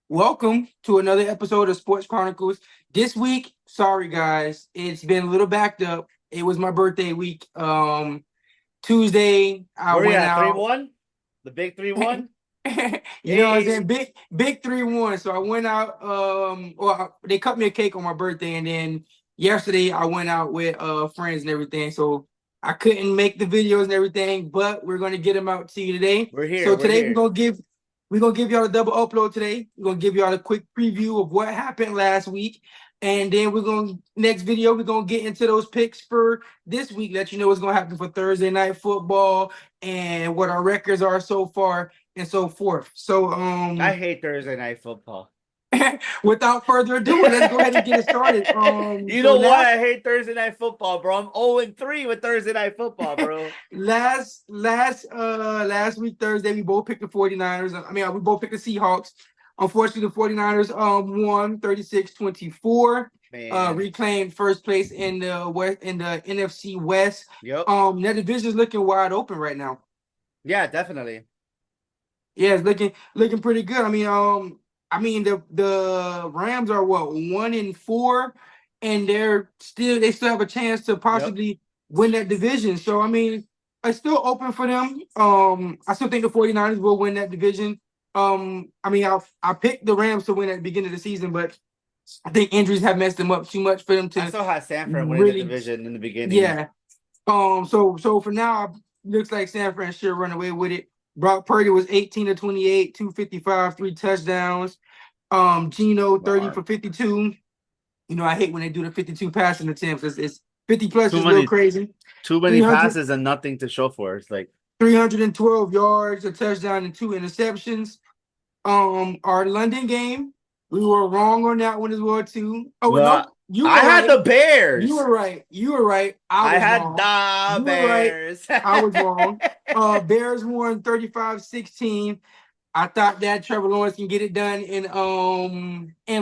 Welcome to another episode of Sports Chronicles. This week, sorry guys, it's been a little backed up. It was my birthday week. Tuesday, I Where are you went at? Three out. one? The big 3-1? You know what I'm saying? Hey. Big 3-1. So I went out. They cut me a cake on my birthday, and then yesterday I went out with friends and everything. So I couldn't make the videos and everything, but we're gonna get them out to you today. We're here. So We're today here. we're gonna give y'all a double upload today. We're gonna give y'all a quick preview of what happened last week. And then next video, we're gonna get into those picks for this week, let you know what's gonna happen for Thursday night football and what our records are so far and so forth. So I hate Thursday night football. without further ado, let's go ahead and get it started. You So know why I hate Thursday night football, bro? I'm 0-3 with Thursday night football, bro. last week Thursday we both picked the 49ers. We both picked the Seahawks. Unfortunately, the 49ers won 36-24. Man. Reclaimed first place in the NFC West. Yep. That division is looking wide open right now. Yeah, definitely. Yeah, it's looking pretty good. The Rams are what 1-4, and they still have a chance to Yep. possibly win that division. So it's still open for them. I still think the 49ers will win that division. I picked the Rams to win at the beginning of the season, but I think injuries have messed them up too much for them I to still had Sanford winning the really. division in the beginning. Yeah. So for now, looks like San Fran should run away with it. Brock Purdy was 18-28, 255, 3 touchdowns. Gino 30 for 52. You know, I hate when they do the 52 passing attempts. It's 50 plus Too is a little many crazy. too many 300, passes and nothing to show for it. It's like 312 yards, a touchdown, and 2 interceptions. Our London game, we were wrong on that one as well too. Oh well, no, you I were had right. the You Bears. were right. You were right. I I was had wrong. the You were right. Bears. I was wrong. Bears won 35-16. I thought that Trevor Lawrence can get it done in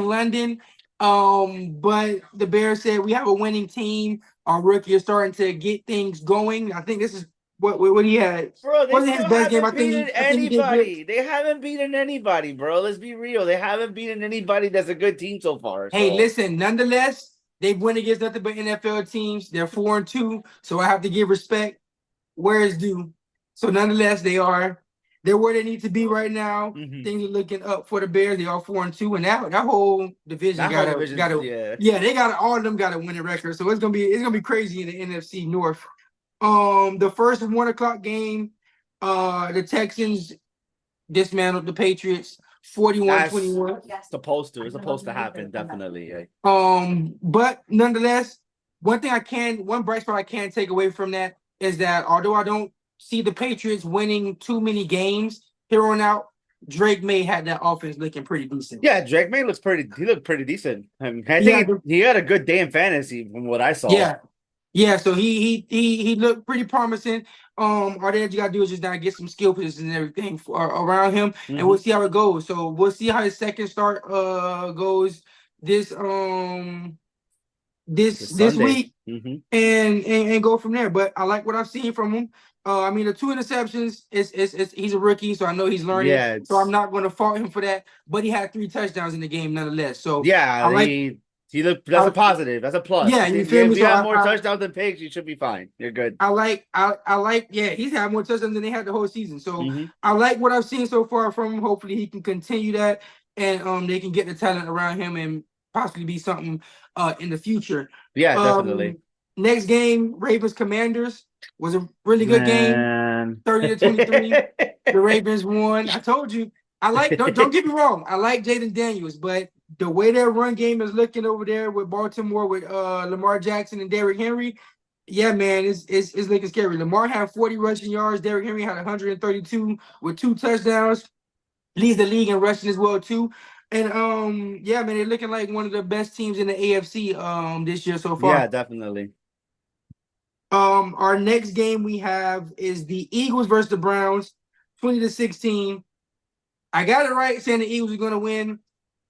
London. But the Bears said we have a winning team. Our rookie is starting to get things going. I think this is what he had. Bro, they Wasn't his still best game. haven't beaten I think he did good. anybody. They haven't beaten anybody, bro. Let's be real. They haven't beaten anybody that's a good team so far. Hey, So listen, nonetheless, they've won against nothing but NFL teams. They're 4-2, so I have to give respect where it's due. So nonetheless, they're where they need to be right now. Things are looking up for the Bears. They are 4-2, and that whole division that whole gotta division, gotta yeah. yeah, they got all of them got a winning record. So it's gonna be crazy in the NFC North. The first 1 o'clock game, the Texans dismantled the Patriots That's 41-21. supposed to. It's supposed to happen, definitely. Like, But nonetheless, one bright spot I can take away from that is that although I don't see the Patriots winning too many games here on out, Drake May had that offense looking pretty decent. yeah, Drake May he looked pretty decent. I mean, I Yeah, think he had a good day in fantasy from what I saw. yeah, yeah. So he looked pretty promising. All that you gotta do is just now get some skill positions and everything around him, and we'll see how it goes. So we'll see how his second start goes this this This this Sunday. week and go from there. But I like what I've seen from him. The 2 interceptions is he's a rookie, so I know he's learning. Yeah, So I'm not going to fault him for that. But he had 3 touchdowns in the game nonetheless. So I yeah, like. he looked. That's a positive. That's a plus. Yeah, you feel me? If you So have more touchdowns than picks, you should be fine. You're good. I like. Yeah, he's had more touchdowns than they had the whole season. So I like what I've seen so far from him. Hopefully he can continue that, and they can get the talent around him and possibly be something in the future. Yeah, definitely. Next game, Ravens Commanders was a really good game. Man. 30-23. The Ravens won. I told you. Don't get me wrong. I like Jaden Daniels, but the way their run game is looking over there with Baltimore with Lamar Jackson and Derrick Henry, yeah, man, it's looking scary. Lamar had 40 rushing yards. Derrick Henry had 132 with 2 touchdowns. Leads the league in rushing as well too. And yeah, man, they're looking like one of the best teams in the AFC this year so far. Yeah, definitely. Our next game we have is the Eagles versus the Browns, 20-16. I got it right saying the Eagles are going to win.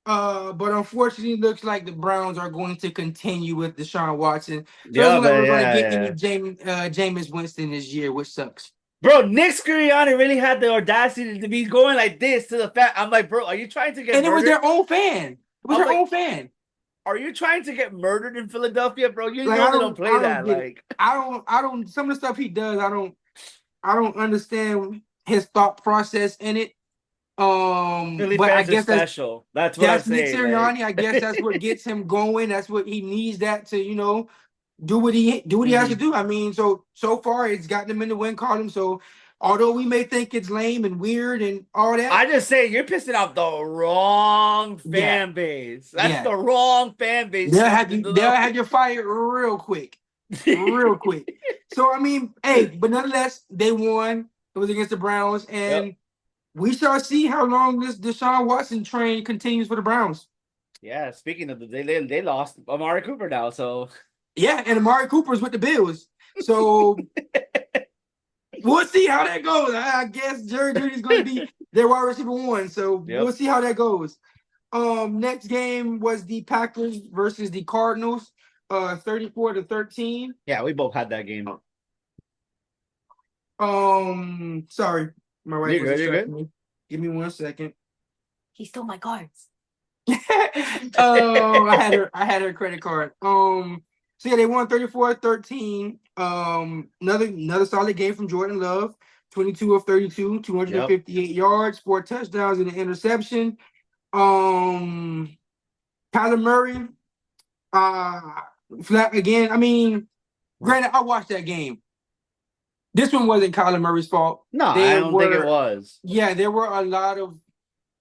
But unfortunately, it looks like the Browns are going to continue with Deshaun Watson. So Yeah, it's like but we're going to get yeah. any Jameis Winston this year, which sucks. Bro, Nick Sirianni really had the audacity to be going like this to the fan. I'm like, bro, are you trying to get And it was murdered? their own fan. It was I'm their like, own fan. are you trying to get murdered in Philadelphia, bro? You Like know they don't I play don't that. get it. Like, I don't. Some of the stuff he does, I don't understand his thought process in it. Philly But I fans are guess special. That's what I'm that's Nick saying. Like, Sirianni. I guess that's what gets him going. That's what he needs that to, do what he has to mhm. do. I mean, so far it's gotten him in the win column. So although we may think it's lame and weird and all that, I just say you're pissing off the wrong yeah, fan base. That's yeah. the wrong fan base shifting to They'll the. have you fired real quick. Real quick. So I mean, hey, but nonetheless, they won. It was against the Browns, Yep. and we shall see how long this Deshaun Watson train continues for the Browns. Yeah. Speaking of they lost Amari Cooper now, so Yeah, and Amari Cooper's with the Bills. So we'll see how that goes. I guess Jerry Judy's going to be their wide receiver one. So we'll yep. see how that goes. Next game was the Packers versus the Cardinals, 34-13. Yeah, we both had that game. Sorry, my wife You're was good. You're distracting good. me. Give me 1 second. He stole my cards. I had her credit card. So yeah, they won 34-13. Another solid game from Jordan Love. 22 of 32, Yep. 258 yards, 4 touchdowns, and an interception. Um, Kyler Murray, uh, flat again. I mean, granted, I watched that game. This one wasn't Kyler Murray's fault. No, I There don't think it were, was. yeah, there were a lot of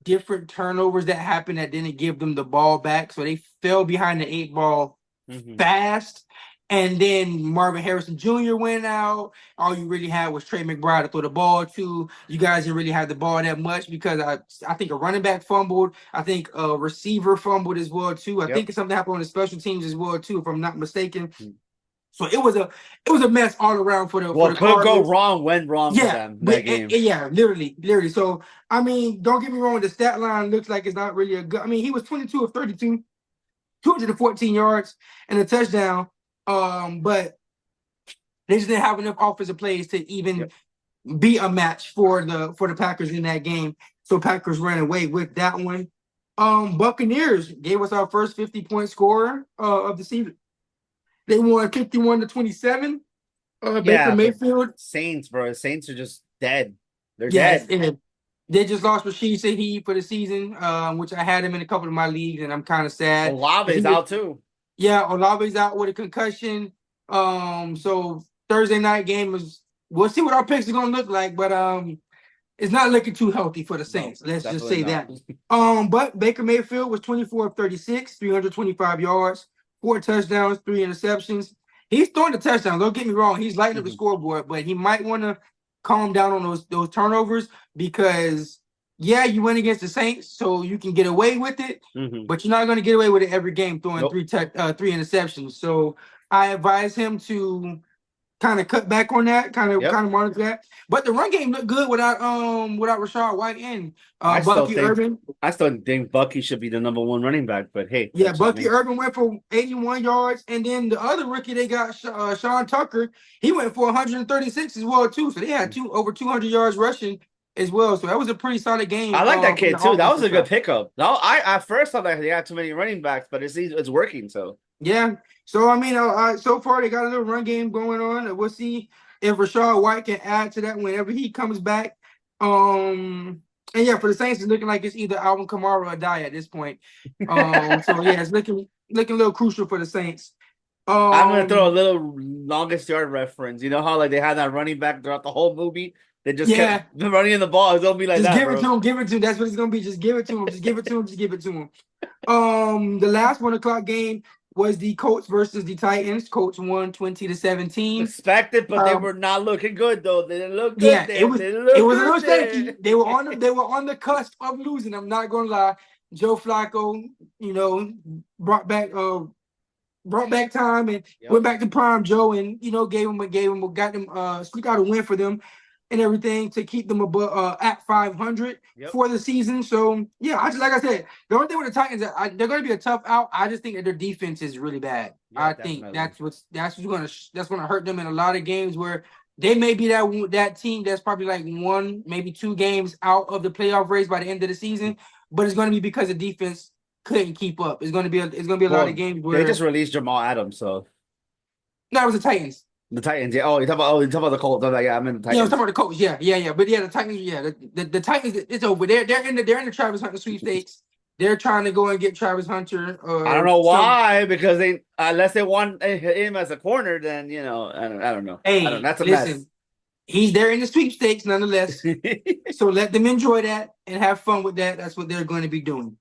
different turnovers that happened that didn't give them the ball back. So they fell behind the 8 ball Mhm. fast. And then Marvin Harrison Jr. went out. All you really had was Trey McBride to throw the ball to. You guys didn't really have the ball that much because I think a running back fumbled. I think a receiver fumbled as well too. I Yep. think something happened on the special teams as well too, if I'm not mistaken. Mm. So it was a mess all around for the What could go Cardinals. wrong went wrong for Yeah, them that game. yeah, literally. So I mean, don't get me wrong. The stat line looks like it's not really a good. I mean, he was 22 of 32, 214 yards and a touchdown. But they just didn't have enough offensive plays to even be a match for the Packers in that game. So Packers ran away with that one. Buccaneers gave us our first 50-point scorer of the season. They won 51-27. Baker Yeah, but Mayfield. Saints, bro. Saints are just dead. They're Yes, dead. and they just lost Rashid Shaheed for the season, which I had him in a couple of my leagues, and I'm kind of sad. Olave's out too. Yeah, Olave's out with a concussion. So Thursday night game is we'll see what our picks are gonna look like, but it's not looking too healthy for the Saints. No, Let's just say not. that. But Baker Mayfield was 24 of 36, 325 yards, 4 touchdowns, 3 interceptions. He's throwing the touchdowns. Don't get me wrong. He's lighting up the scoreboard, but he might want to calm down on those turnovers because yeah, you went against the Saints, so you can get away with it, but you're not going to get away with it every game throwing three interceptions. So I advise him to kind of cut back on that, kind of monitor that. But the run game looked good without Rashad White and Bucky Urban. I still think Bucky should be the number one running back, but hey, Yeah, Bucky Urban went for 81 yards, and then the other rookie they got, Sean Tucker, he went for 136 as well too. So they had over 200 yards rushing as well. So that was a pretty solid game. I like that kid too. That was a good pickup. No, I at first thought that they had too many running backs, but it's working. So yeah. So I mean, so far they got a little run game going on. We'll see if Rashad White can add to that whenever he comes back. And yeah, for the Saints, it's looking like it's either Alvin Kamara or die at this point. So yeah, it's looking a little crucial for the Saints. I'm gonna throw a little longest yard reference. You know how like they had that running back throughout the whole movie? They just kept running in the ball. It's gonna be like just that. Give it to him, give it to him. That's what it's gonna be. Just give it to him. Just give it to him. Just give it to him. The last 1 o'clock game was the Colts versus the Titans. Colts won 20-17. Expected, but they were not looking good though. They didn't look good. Yeah, it was a little shaky. They were on the cusp of losing. I'm not gonna lie. Joe Flacco, brought back time and went back to prime Joe and got them squeaked out a win for them and everything to keep them above at 500 for the season. So yeah, like I said, the only thing with the Titans, they're going to be a tough out. I just think that their defense is really bad. I think that's what's gonna hurt them in a lot of games where They may be that team that's probably like 1, maybe 2 games out of the playoff race by the end of the season, but it's going to be because the defense couldn't keep up. It's going to be a lot of Well, games they where just released Jamal Adams, so no, it was the Titans. the Titans. Yeah. You talk about the Colts. I'm like, yeah, I'm in the Yeah, I was Titans. talking about the coach. Yeah. But yeah, the Titans. Yeah, the Titans. It's over. They're in the Travis Hunter sweepstakes. They're trying to go and get Travis Hunter. I don't know Some. why, because they unless they want him as a corner, then I don't know. I don't. Hey, That's a mess. listen, he's there in the sweepstakes nonetheless. So let them enjoy that and have fun with that. That's what they're going to be doing.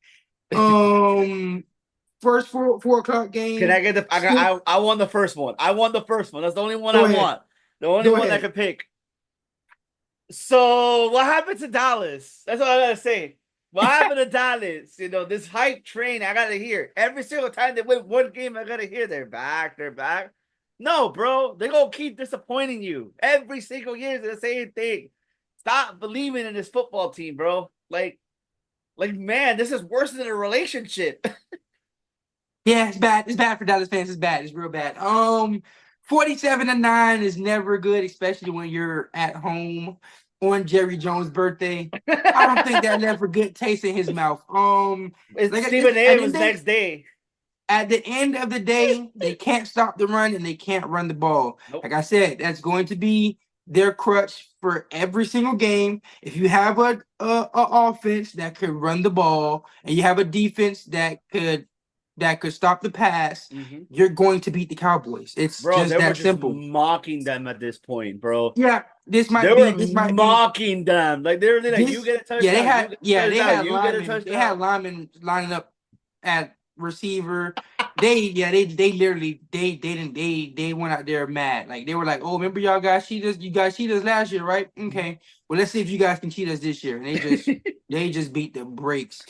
First 4 o'clock game. Can I get the? I won the first one. I won the first one. That's the only one Go I ahead. want. The only Go one I ahead. could pick. So what happened to Dallas? That's all I gotta say. What happened to Dallas? This hype train. I gotta hear every single time they win one game. I gotta hear they're back. They're back. No, bro, they're gonna keep disappointing you every single year. It's the same thing. Stop believing in this football team, bro. Like, man, this is worse than a relationship. Yeah, it's bad. It's bad for Dallas fans. It's bad. It's real bad. 47-9 is never good, especially when you're at home on Jerry Jones' birthday. I don't think that left a good taste in his mouth. It's Stephen A's next day. At the end of the day, they can't stop the run and they can't run the ball. Nope. Like I said, that's going to be their crutch for every single game. If you have a offense that could run the ball and you have a defense that could stop the pass, you're going to beat the Cowboys. It's just that simple. Mocking them at this point, bro. Yeah, this might be mocking them. Like they're like, you get a touchdown. They had linemen lining up at receiver. They literally they went out there mad. Like they were like, oh, remember you guys cheat us last year, right? Okay, well, let's see if you guys can cheat us this year. And they just beat the brakes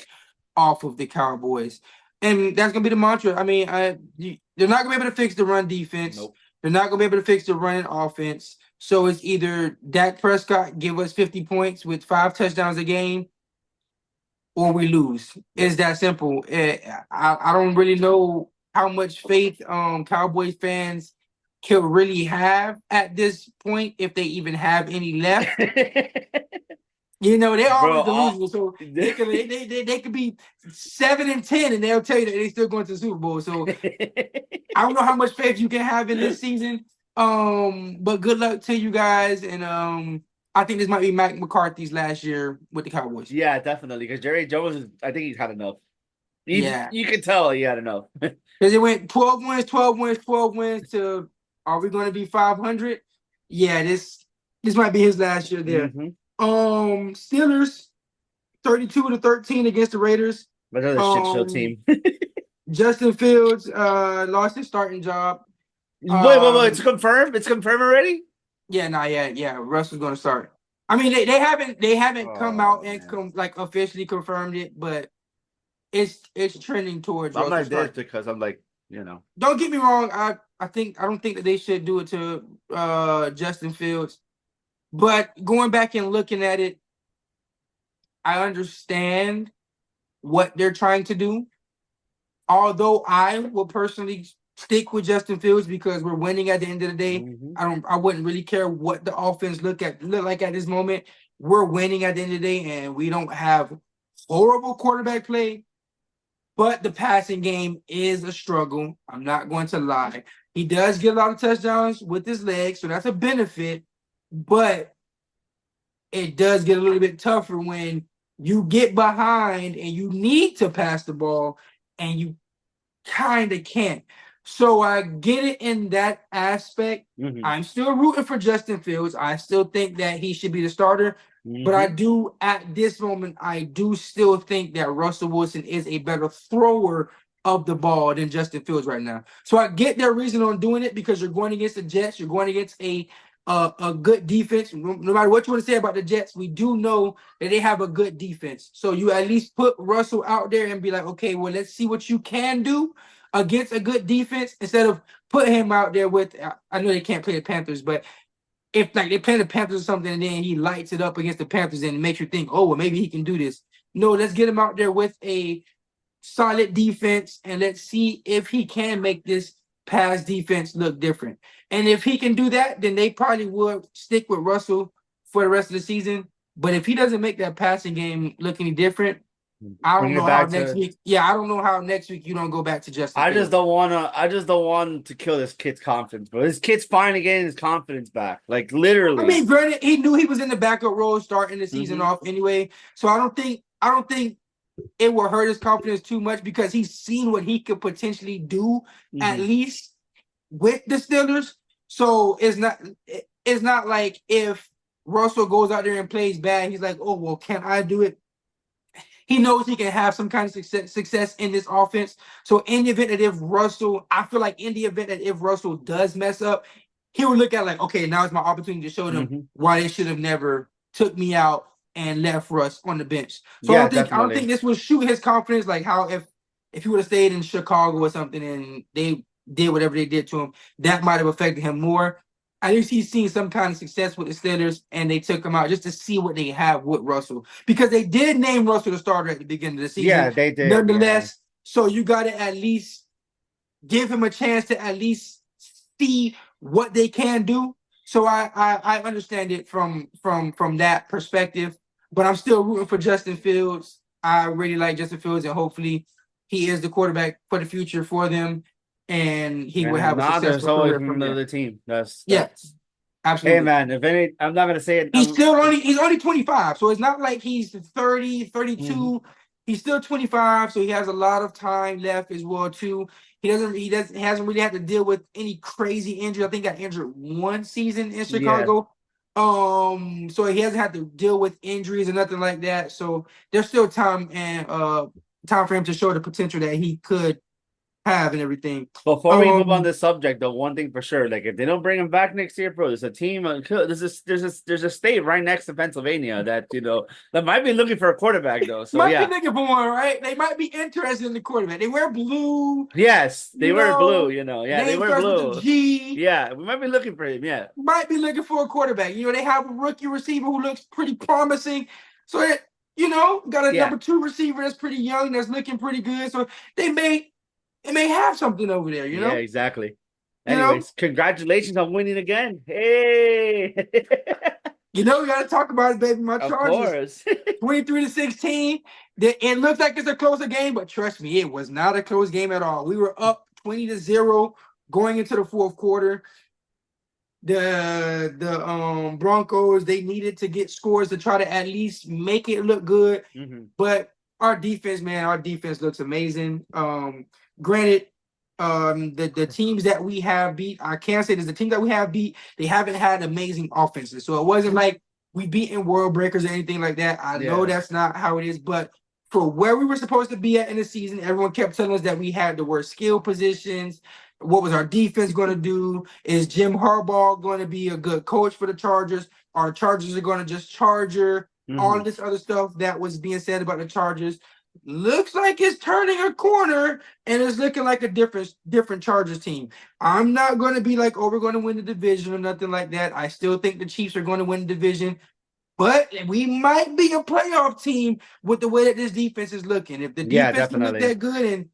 off of the Cowboys. And that's gonna be the mantra. I mean, they're not gonna be able to fix the run defense. Nope. They're not gonna be able to fix the running offense. So it's either Dak Prescott give us 50 points with 5 touchdowns a game, or we lose. It's that simple. I don't really know how much faith Cowboys fans can really have at this point, if they even have any left. They're always delusional, so they could be 7-10, and they'll tell you that they're still going to the Super Bowl. So I don't know how much faith you can have in this season. But good luck to you guys, and I think this might be Mike McCarthy's last year with the Cowboys. Yeah, definitely, because Jerry Jones I think he's had enough. You can tell he had enough. Because it went 12 wins to, are we going to be 500? Yeah, this might be his last year there. Steelers 32-13 against the Raiders. Another shit show team. Justin Fields lost his starting job. Wait, it's confirmed? It's confirmed already? Yeah, not yet. Yeah, Russell's gonna start. I mean, they haven't come out and officially confirmed it, but it's trending towards. I'm like this because I'm like, Don't get me wrong. I don't think that they should do it to Justin Fields. But going back and looking at it, I understand what they're trying to do. Although I will personally stick with Justin Fields because we're winning at the end of the day. I wouldn't really care what the offense look like at this moment. We're winning at the end of the day, and we don't have horrible quarterback play. But the passing game is a struggle. I'm not going to lie. He does get a lot of touchdowns with his legs, so that's a benefit. But it does get a little bit tougher when you get behind and you need to pass the ball and you kind of can't. So I get it in that aspect. I'm still rooting for Justin Fields. I still think that he should be the starter. But at this moment, I do still think that Russell Wilson is a better thrower of the ball than Justin Fields right now. So I get their reason on doing it because you're going against the Jets. You're going against a good defense. No matter what you want to say about the Jets, we do know that they have a good defense. So you at least put Russell out there and be like, okay, well, let's see what you can do against a good defense instead of put him out there with, I know they can't play the Panthers, but if they play the Panthers or something and then he lights it up against the Panthers and makes you think, oh, well, maybe he can do this. No, let's get him out there with a solid defense and let's see if he can make this pass defense look different. And if he can do that, then they probably would stick with Russell for the rest of the season. But if he doesn't make that passing game look any different, I don't Bring it know how back next to. week. Yeah, I don't know how next week you don't go back to Justin I Fields. just don't want to. I just don't want to kill this kid's confidence, bro. This kid's finally getting his confidence back. Like literally. I mean, granted, he knew he was in the backup role starting the season off anyway. So I don't think it will hurt his confidence too much because he's seen what he could potentially do at least with the Steelers. So it's not like if Russell goes out there and plays bad, he's like, oh well, can I do it? He knows he can have some kind of success in this offense. So in the event that if Russell, I feel like in the event that if Russell does mess up, he would look at like, okay, now it's my opportunity to show them why they should have never took me out and left Russ on the bench. So Yeah, I don't think this would shoot his confidence like how if he would have stayed in Chicago or something and they did whatever they did to him, that might have affected him more. At least he's seen some kind of success with the Steelers, and they took him out just to see what they have with Russell. Because they did name Russell the starter at the beginning of the season. Yeah, they did. Nonetheless, so you got to at least give him a chance to at least see what they can do. So I understand it from that perspective, but I'm still rooting for Justin Fields. I really like Justin Fields, and hopefully he is the quarterback for the future for them. And he will have a successful career from there. The team. That's absolutely. Hey man, I'm not gonna say it. He's only 25, so it's not like he's 30, 32. He's still 25, so he has a lot of time left as well too. He hasn't really had to deal with any crazy injury. I think he got injured one season in Chicago. Yeah. So he hasn't had to deal with injuries or nothing like that. So there's still time for him to show the potential that he could have and everything. Before we move on this subject, though, one thing for sure, like if they don't bring him back next year, bro, there's a team. There's a state right next to Pennsylvania that that might be looking for a quarterback though. So might be looking for one, right? They might be interested in the quarterback. They wear blue. Yes, they wear blue. Yeah, they wear blue. With the G. Yeah, we might be looking for him. Yeah, might be looking for a quarterback. They have a rookie receiver who looks pretty promising. So got a number 2 receiver that's pretty young, that's looking pretty good. So they may have something over there, Yeah, exactly. Anyways, congratulations on winning again. Hey. We got to talk about it, baby. My Chargers, 23-16. It looks like it's a closer game, but trust me, it was not a close game at all. We were up 20-0 going into the fourth quarter. The Broncos, they needed to get scores to try to at least make it look good. But our defense looks amazing. Granted, the teams that we have beat, I can't say this, the teams that we have beat, they haven't had amazing offenses. So it wasn't like we beaten world breakers or anything like that. I know that's not how it is, but for where we were supposed to be at in the season, everyone kept telling us that we had the worst skill positions. What was our defense going to do? Is Jim Harbaugh going to be a good coach for the Chargers? Our Chargers are going to just Charger. All of this other stuff that was being said about the Chargers. Looks like it's turning a corner and it's looking like a different Chargers team. I'm not going to be like, oh, we're going to win the division or nothing like that. I still think the Chiefs are going to win the division, but we might be a playoff team with the way that this defense is looking. If the defense can look that good, and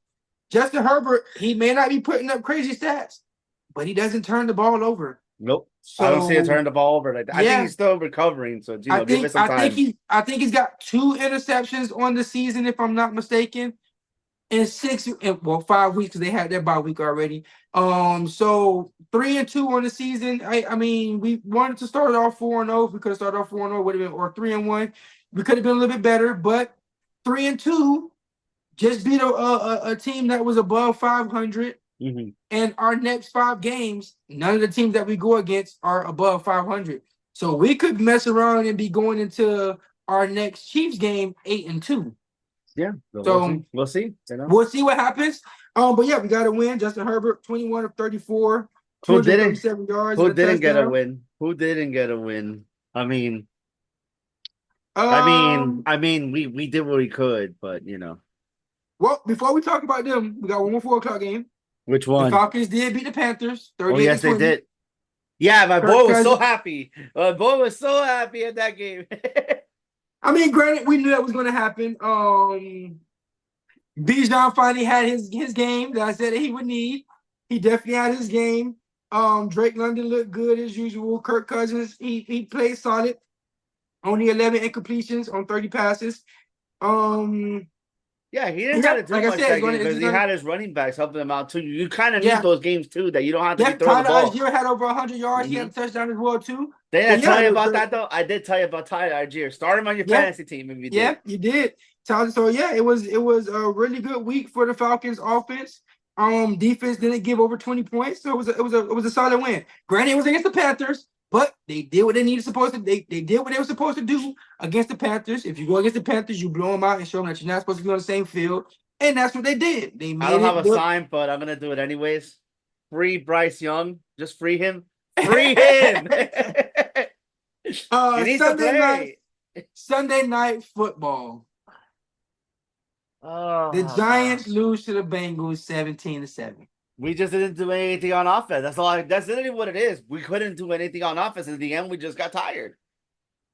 Justin Herbert, he may not be putting up crazy stats, but he doesn't turn the ball over. Nope. So, I don't see him turn the ball over like that. I think he's still recovering. So, give it some time. I think he's got 2 interceptions on the season, if I'm not mistaken, in 5 weeks because they had their bye week already. So 3-2 on the season. I mean, we wanted to start off 4-0. If we could have started off 4-0, would have been, or 3-1. We could have been a little bit better, but 3-2 just beat a team that was above 500. And our next 5 games, none of the teams that we go against are above 500. So we could mess around and be going into our next Chiefs game 8-2. Yeah. So we'll see. We'll see what happens. But yeah, we got to win. Justin Herbert, 21 of 34, Who 237 yards. Who didn't get a win? Who didn't get a win? I mean, we did what we could, but Well, before we talk about them, we got one more 4:00 game. Which one? The Falcons did beat the Panthers. 38-20. Oh, yes, they did. Yeah, my boy was so happy. My boy was so happy at that game. I mean, granted, we knew that was going to happen. Bijan finally had his game that I said that he would need. He definitely had his game. Drake London looked good as usual. Kirk Cousins, he played solid. Only 11 incompletions on 30 passes. Yeah, he didn't have to do like I much said, that game because he had his running backs helping him out too. You kind of need yeah, those games too that you don't have to be yeah. throwing the Tyler ball. Algier had over 100 yards. He had a touchdown as well too. Did So I tell yeah, you about that though? I did tell you about Tyler Algier. Start him on your fantasy team if you did. Yeah, you did. So yeah, it was a really good week for the Falcons offense. Defense didn't give over 20 points, so it was a solid win. Granted, it was against the Panthers, but they did what they needed supposed to. They did what they were supposed to do against the Panthers. If you go against the Panthers, you blow them out and show them that you're not supposed to be on the same field, and that's what they did. They made I don't have it a look. sign, but I'm gonna do it anyways. Free Bryce Young. Just free him. Free him. He needs to play. Sunday night football. Oh, The Giants lose to the Bengals 17-7. We just didn't do anything on offense. That's all. That's literally what it is. We couldn't do anything on offense. In the end, we just got tired.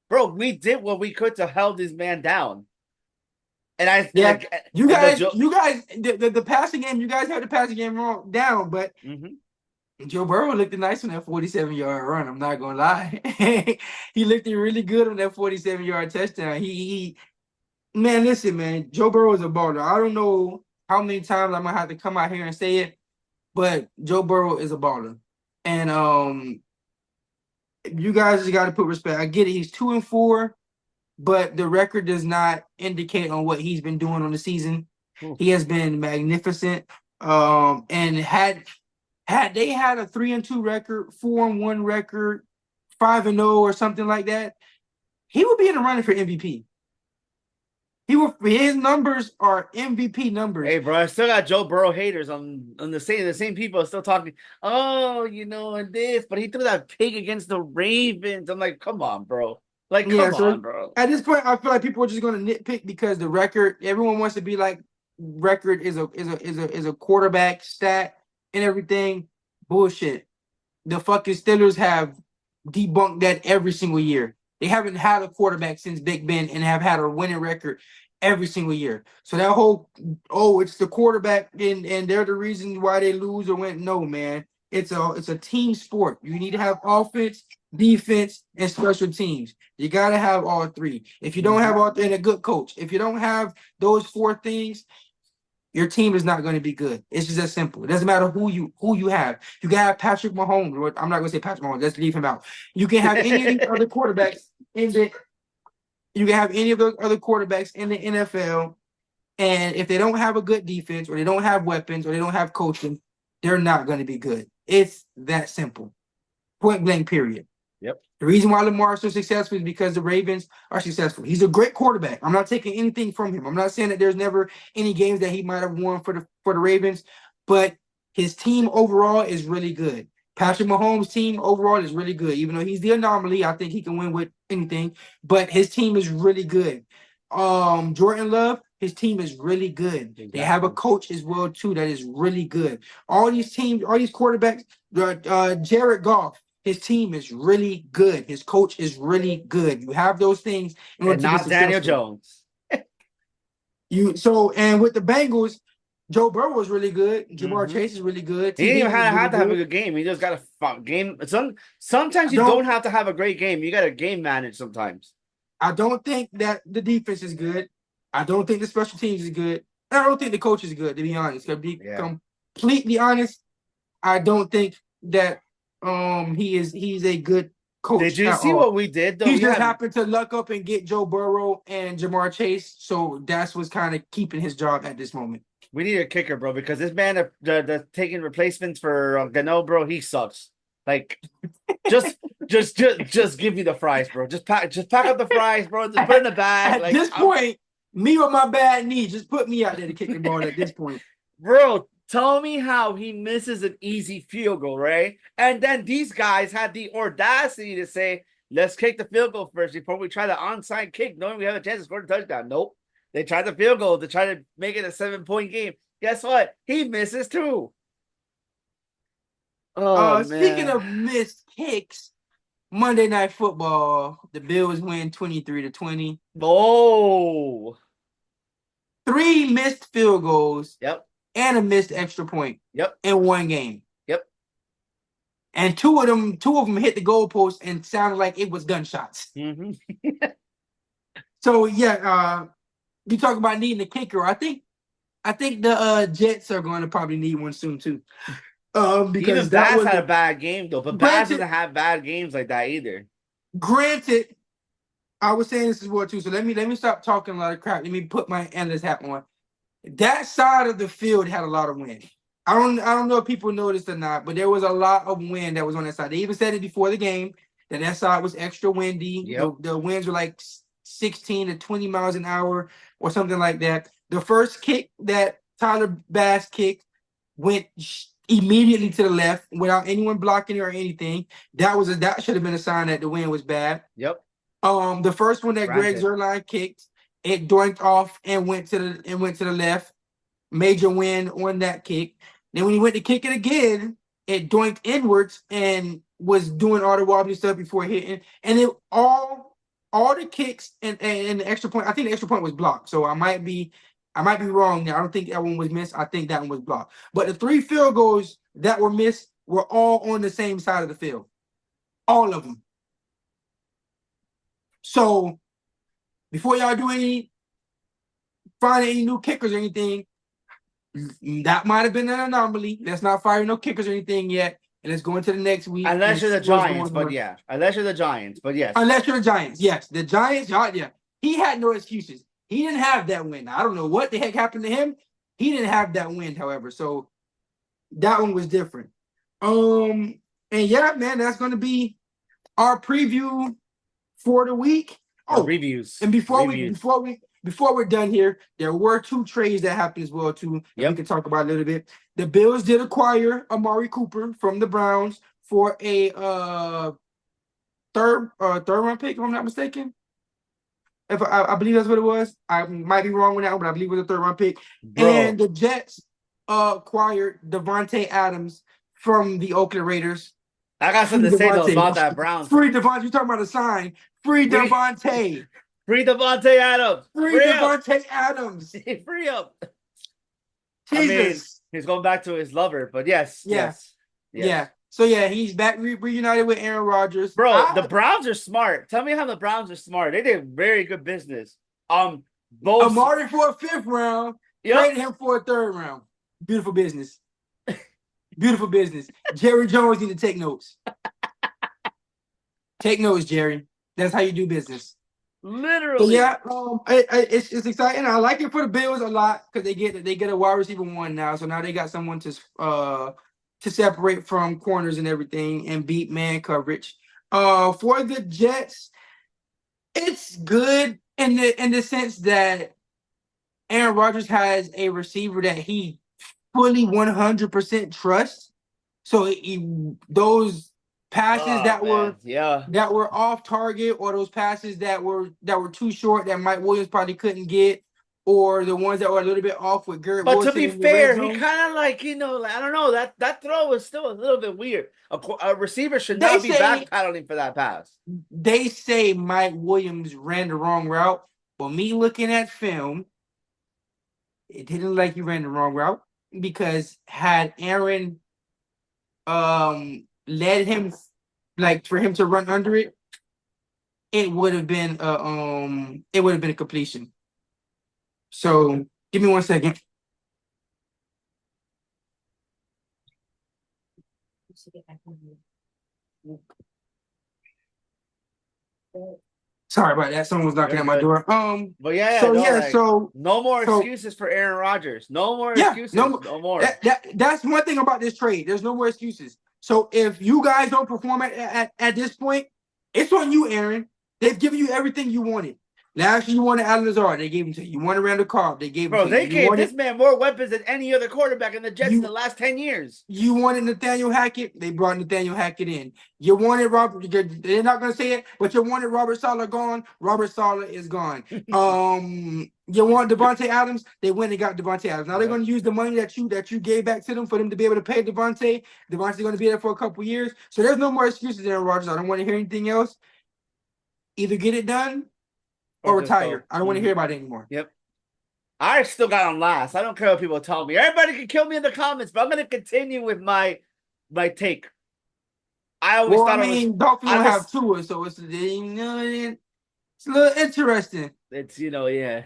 Bro, we did what we could to hold this man down. And you guys, the passing game, you guys had the passing game wrong down, but Joe Burrow looked nice on that 47-yard run. I'm not gonna lie, he looked really good on that 47-yard touchdown. Man, listen, man, Joe Burrow is a baller. I don't know how many times I'm gonna have to come out here and say it, but Joe Burrow is a baller, and you guys just got to put respect. I get it. He's 2-4. But the record does not indicate on what he's been doing on the season. He has been magnificent. And had they had a 3-2 record, 4-1 record, 5-0 or something like that, he would be in the running for MVP. His numbers are MVP numbers. Hey, bro, I still got Joe Burrow haters on the same people are still talking. Oh, and this, but he threw that pig against the Ravens. I'm like, come on, bro. Like, come on, bro. At this point, I feel like people are just going to nitpick because the record. Everyone wants to be like, record is a quarterback stat and everything. Bullshit. The fucking Steelers have debunked that every single year. They haven't had a quarterback since Big Ben and have had a winning record every single year. So that whole it's the quarterback and they're the reason why they lose or win. No, man. It's a team sport. You need to have offense, defense, and special teams. You gotta have all three. If you don't have all three, and a good coach, if you don't have those four things, your team is not going to be good. It's just that simple. It doesn't matter who you have. You can have Patrick Mahomes. Or I'm not going to say Patrick Mahomes. Let's leave him out. You can have any of the other quarterbacks in the. You can have any of those other quarterbacks in the NFL, and if they don't have a good defense, or they don't have weapons, or they don't have coaching, they're not going to be good. It's that simple. Point blank, period. Yep. The reason why Lamar is so successful is because the Ravens are successful. He's a great quarterback. I'm not taking anything from him. I'm not saying that there's never any games that he might have won for the Ravens, but his team overall is really good. Patrick Mahomes' team overall is really good. Even though he's the anomaly, I think he can win with anything, but his team is really good. Jordan Love, his team is really good. Exactly. They have a coach as well, too, that is really good. All these teams, all these quarterbacks, Jared Goff, his team is really good. His coach is really good. You have those things. And not Daniel Jones. And with the Bengals, Joe Burrow was really good. Jamar Chase is really good. He didn't even have to have a good game. He just got a fun game. Sometimes you don't have to have a great game. You got to game manage sometimes. I don't think that the defense is good. I don't think the special teams is good. I don't think the coach is good, to be honest. To be completely honest, I don't think that he's a good coach. Did you see what we did though? He just happened to luck up and get Joe Burrow and Jamar Chase, so that's what's kind of keeping his job at this moment. We need a kicker, bro, because this man the taking replacements for Gano, bro, he sucks. Like, just give me the fries, bro. Just pack up the fries, bro. Just put it in the bag. At this point, me with my bad knee, just put me out there to kick the ball. At this point, bro, tell me how he misses an easy field goal, right? And then these guys had the audacity to say, "Let's kick the field goal first before we try the onside kick, knowing we have a chance to score the touchdown." Nope. They tried the field goal to try to make it a 7-point game. Guess what? He misses too. Oh, speaking of missed kicks, Monday Night Football, the Bills win 23-20. Oh. 3 missed field goals. Yep. And a missed extra point. Yep. In one game. and two of them hit the goalpost and sounded like it was gunshots. Mm-hmm. So yeah, you talk about needing a kicker. I think the Jets are going to probably need one soon too. Because Even Bass had a bad game though, but Bass doesn't have bad games like that either. Granted, I was saying this as well too. So let me stop talking a lot of crap. Let me put my analyst hat on. That side of the field had a lot of wind. I don't know if people noticed or not, but there was a lot of wind that was on that side. They even said it before the game that side was extra windy. Yep. The winds were like 16 to 20 miles an hour or something like that. The first kick that Tyler Bass kicked went immediately to the left without anyone blocking it or anything. That should have been a sign that the wind was bad. Yep. The first one that Greg Zuerlein kicked, it doinked off and went to the left. Major wind on that kick. Then when he went to kick it again, it doinked inwards and was doing all the wobbly stuff before hitting. And it all the kicks and the extra point. I think the extra point was blocked. So I might be wrong there. I don't think that one was missed. I think that one was blocked. But the 3 field goals that were missed were all on the same side of the field. All of them. So before y'all do find any new kickers or anything, that might have been an anomaly. Let's not fire no kickers or anything yet. And let's go into the next week. Unless you're the Giants, but yeah. Unless you're the Giants, but yes. Unless you're the Giants, yes. The Giants, yeah. He had no excuses. He didn't have that win. I don't know what the heck happened to him. He didn't have that win, however. So that one was different. And yeah, man, that's going to be our preview for the week. Reviews. And before we're done here, there were 2 trades that happened as well too. That we can talk about a little bit. The Bills did acquire Amari Cooper from the Browns for a third round pick, if I'm not mistaken. If I believe that's what it was. I might be wrong with that one, but I believe it was a 3rd round pick. Bro. And the Jets acquired Devontae Adams from the Oakland Raiders. I got something to say though about that Browns. Free Devontae. You talking about a sign? Free Devontae. Free Devontae Adams. Free Devontae Adams. Free up. Jesus. I mean, he's going back to his lover, but yes. Yeah. So yeah, he's back reunited with Aaron Rodgers. Bro, the Browns are smart. Tell me how the Browns are smart. They did very good business. Both Amari for a 5th round, traded him for a 3rd round. Beautiful business. Beautiful business. Jerry Jones need to take notes. Take notes, Jerry. That's how you do business. Literally. So yeah, it's exciting. I like it for the Bills a lot because they get a wide receiver 1 now. So now they got someone to separate from corners and everything and beat man coverage. For the Jets, it's good in the sense that Aaron Rodgers has a receiver that he fully 100% trusts. So those passes that were off target, or those passes that were too short that Mike Williams probably couldn't get, or the ones that were a little bit off with Garrett Wilson. But to be fair, he kind of I don't know, that throw was still a little bit weird. A receiver should not be backpedaling for that pass. They say Mike Williams ran the wrong route, but me looking at film, it didn't look like he ran the wrong route, because had Aaron led him, like, for him to run under it, it would have been a completion. So give me 1 second. Sorry about that. Someone was knocking at my door. But so no more excuses for Aaron Rodgers. No more excuses. No more. That's one thing about this trade. There's no more excuses. So if you guys don't perform at this point, it's on you, Aaron. They've given you everything you wanted. Last year you wanted Alan Lazard, they gave him to you. You wanted Randall Cobb, they gave him to you. Bro, they gave this man more weapons than any other quarterback in the Jets in the last 10 years. You wanted Nathaniel Hackett, they brought Nathaniel Hackett in. You wanted Robert, they're not going to say it, but you wanted Robert Saleh gone. Robert Saleh is gone. You want Devontae Adams, they went and got Devontae Adams. Now they're going to use the money that you gave back to them for them to be able to pay Devontae. Devontae's going to be there for a couple years. So there's no more excuses, Aaron Rodgers. I don't want to hear anything else. Either get it done or retire. I don't want to hear about it anymore. Yep. I still got him last. I don't care what people tell me. Everybody can kill me in the comments, but I'm going to continue with my take. I always Well, I thought it was. mean, Dolphins I don't have was. Tua, so it's it's a little interesting. It's yeah.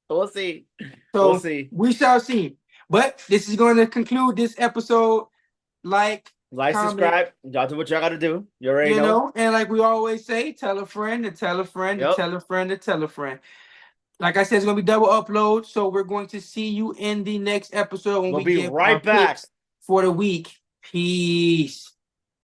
We'll see. We'll So see. we shall see. But this is going to conclude this episode. Like, Like, comment, subscribe. Y'all do what y'all gotta do. You already know. and like we always say, tell a friend and tell a friend and Yep. tell a friend and tell a friend. Like I said, it's gonna be double upload. So we're going to see you in the next episode when We'll we be give our right back. picks for the week. Peace.